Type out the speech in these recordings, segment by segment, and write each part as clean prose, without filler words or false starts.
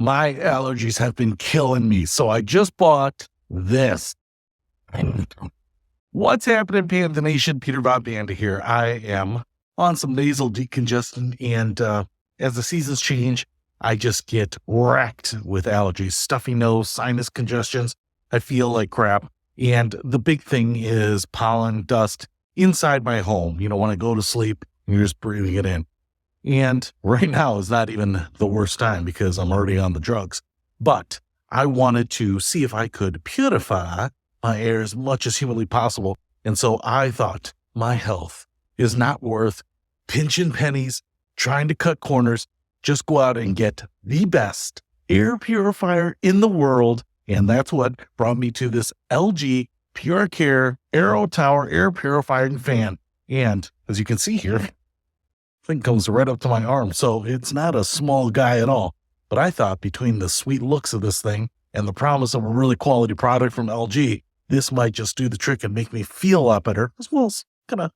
my allergies have been killing me. So I just bought this. What's happening, Panda Nation? Panda here. I am on some nasal decongestant, and as the seasons change, I just get wrecked with allergies, stuffy nose, sinus congestions. I feel like crap. And the big thing is pollen, dust inside my home. You know, when I go to sleep, you're just breathing it in. And right now is not even the worst time because I'm already on the drugs. But I wanted to see if I could purify my air as much as humanly possible. And so I thought my health is not worth pinching pennies, trying to cut corners. Just go out and get the best air purifier in the world. And that's what brought me to this LG PureCare AeroTower air purifying fan. And as you can see here, thing comes right up to my arm. So it's not a small guy at all. But I thought between the sweet looks of this thing and the promise of a really quality product from LG, this might just do the trick and make me feel a lot better, as well as gonna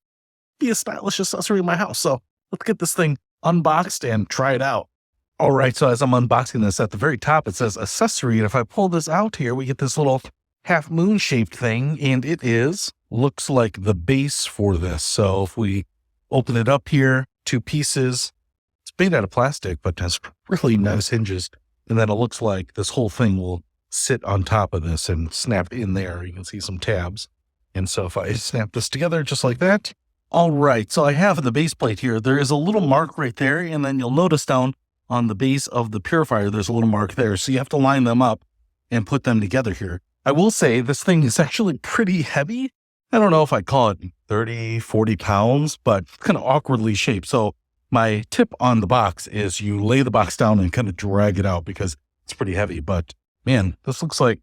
be a stylish accessory in my house. So let's get this thing unboxed and try it out. All right, so as I'm unboxing this, at the very top, it says accessory. And if I pull this out here, we get this little half moon shaped thing, and it looks like the base for this. So if we open it up here, 2 pieces, it's made out of plastic, but has really nice hinges. And then it looks like this whole thing will sit on top of this and snap in there. You can see some tabs. And so if I snap this together just like that. All right, so I have the base plate here. There is a little mark right there. And then you'll notice down on the base of the purifier, there's a little mark there. So you have to line them up and put them together here. I will say this thing is actually pretty heavy. I don't know if I'd call it 30, 40 pounds, but kind of awkwardly shaped. So my tip on the box is you lay the box down and kind of drag it out because it's pretty heavy. But man, this looks like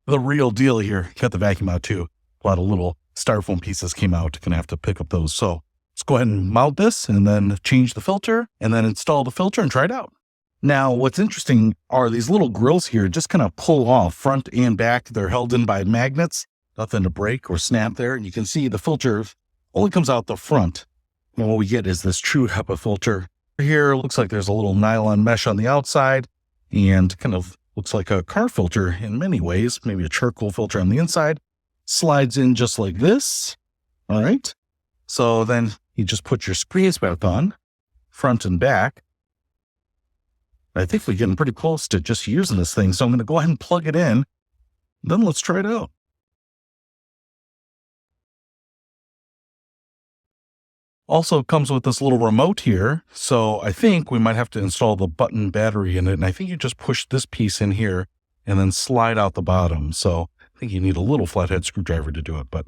the real deal here. Got the vacuum out too. A lot of little styrofoam pieces came out. Gonna have to pick up those. So let's go ahead and mount this and then change the filter and then install the filter and try it out. Now, what's interesting are these little grills here just kind of pull off front and back. They're held in by magnets. Nothing to break or snap there. And you can see the filter only comes out the front. And what we get is this true HEPA filter. Here, looks like there's a little nylon mesh on the outside and kind of looks like a car filter in many ways, maybe a charcoal filter on the inside. Slides in just like this. All right. So then you just put your screens back on, front and back. I think we're getting pretty close to just using this thing. So I'm going to go ahead and plug it in. Then let's try it out. Also comes with this little remote here. So I think we might have to install the button battery in it. And I think you just push this piece in here and then slide out the bottom. So I think you need a little flathead screwdriver to do it, but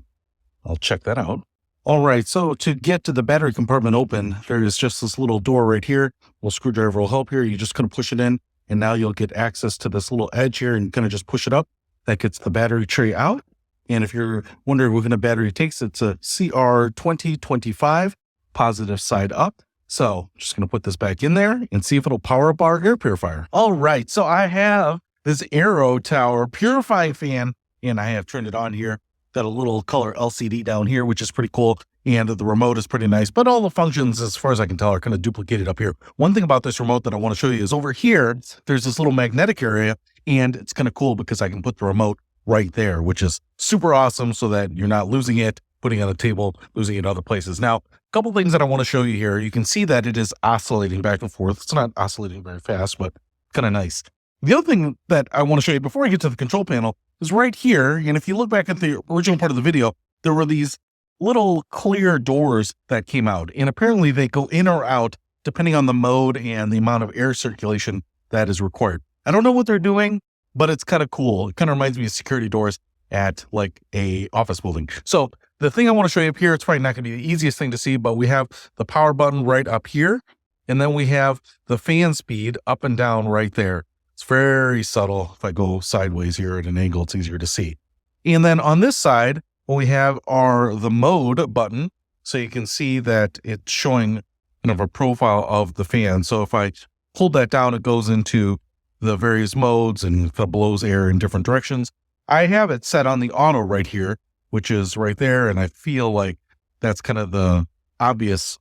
I'll check that out. All right. So to get to the battery compartment open, there is just this little door right here. Well, screwdriver will help here. You just kind of push it in and now you'll get access to this little edge here and kind of just push it up. That gets the battery tray out. And if you're wondering what kind of battery it takes, it's a CR2025. Positive side up. So I'm just going to put this back in there and see if it'll power up our air purifier. All right. So I have this AeroTower purifying fan and I have turned it on here. Got a little color LCD down here, which is pretty cool. And the remote is pretty nice, but all the functions, as far as I can tell, are kind of duplicated up here. One thing about this remote that I want to show you is over here, there's this little magnetic area and it's kind of cool because I can put the remote right there, which is super awesome so that you're not losing it, putting it on the table, losing it other places. Now, couple things that I want to show you here. You can see that it is oscillating back and forth. It's not oscillating very fast, but kind of nice. The other thing that I want to show you before I get to the control panel is right here. And if you look back at the original part of the video, there were these little clear doors that came out. And apparently they go in or out depending on the mode and the amount of air circulation that is required. I don't know what they're doing, but it's kind of cool. It kind of reminds me of security doors at like a office building. So the thing I want to show you up here, it's probably not going to be the easiest thing to see, but we have the power button right up here. And then we have the fan speed up and down right there. It's very subtle. If I go sideways here at an angle, it's easier to see. And then on this side, what we have are the mode button. So you can see that it's showing kind of a profile of the fan. So if I hold that down, it goes into the various modes and it blows air in different directions. I have it set on the auto right here, which is right there. And I feel like that's kind of the obvious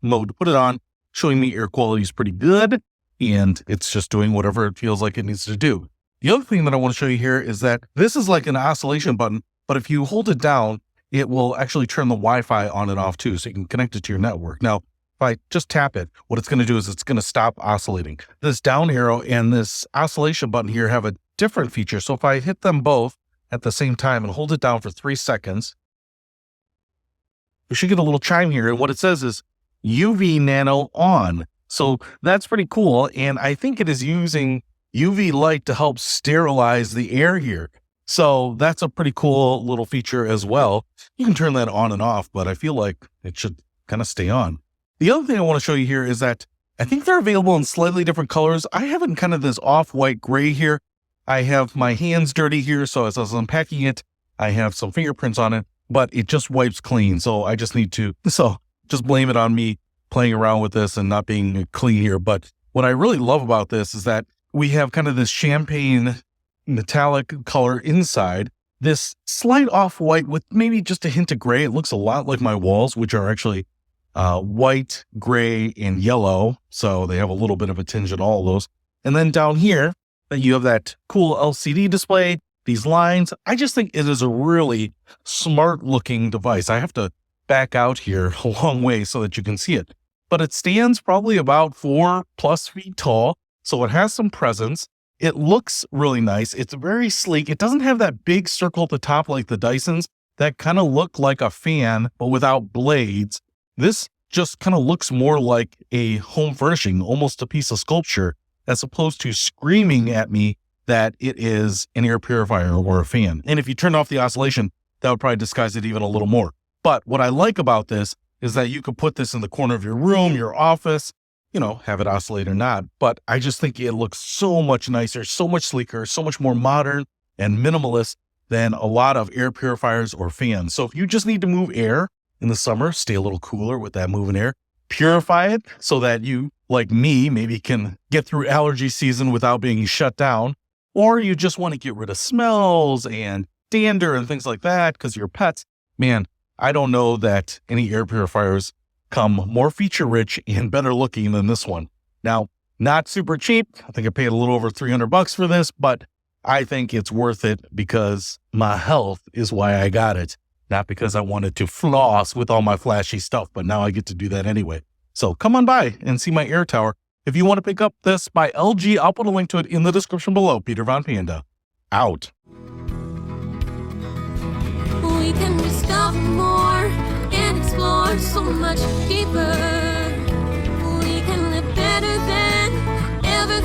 mode to put it on. Showing me air quality is pretty good. and it's just doing whatever it feels like it needs to do. The other thing that I want to show you here is that this is like an oscillation button, but if you hold it down, it will actually turn the Wi-Fi on and off too, so you can connect it to your network. Now, if I just tap it, what it's going to do is it's going to stop oscillating. This down arrow and this oscillation button here have a different feature. So if I hit them both at the same time and hold it down for 3 seconds, we should get a little chime here. And what it says is UVnano on. So that's pretty cool. And I think it is using UV light to help sterilize the air here. So that's a pretty cool little feature as well. You can turn that on and off, but I feel like it should kind of stay on. The other thing I want to show you here is that I think they're available in slightly different colors. I have in kind of this off-white gray here. I have my hands dirty here, so as I was unpacking it, I have some fingerprints on it, but it just wipes clean. So I just need to, just blame it on me playing around with this and not being clean here. But what I really love about this is that we have kind of this champagne metallic color inside, this slight off-white with maybe just a hint of gray. It looks a lot like my walls, which are actually white, gray, and yellow. So they have a little bit of a tinge in all of those. And then down here, you have that cool LCD display, these lines. I just think it is a really smart looking device. I have to back out here a long way so that you can see it. But it stands probably about 4+ feet tall. So it has some presence. It looks really nice. It's very sleek. It doesn't have that big circle at the top like the Dysons that kind of look like a fan, but without blades. This just kind of looks more like a home furnishing, almost a piece of sculpture, as opposed to screaming at me that it is an air purifier or a fan. And if you turn off the oscillation, that would probably disguise it even a little more. But what I like about this is that you could put this in the corner of your room, your office, have it oscillate or not. But I just think it looks so much nicer, so much sleeker, so much more modern and minimalist than a lot of air purifiers or fans. So if you just need to move air in the summer, stay a little cooler with that moving air, purify it so that you, like me, maybe can get through allergy season without being shut down. Or you just want to get rid of smells and dander and things like that because your pets, man, I don't know that any air purifiers come more feature rich and better looking than this one. Now, not super cheap. I think I paid a little over $300 for this, but I think it's worth it because my health is why I got it. Not because I wanted to floss with all my flashy stuff, but now I get to do that anyway. So come on by and see my AeroTower. If you want to pick up this by LG, I'll put a link to it in the description below. Peter Von Panda, out. We can discover more and explore so much deeper. We can live better than ever.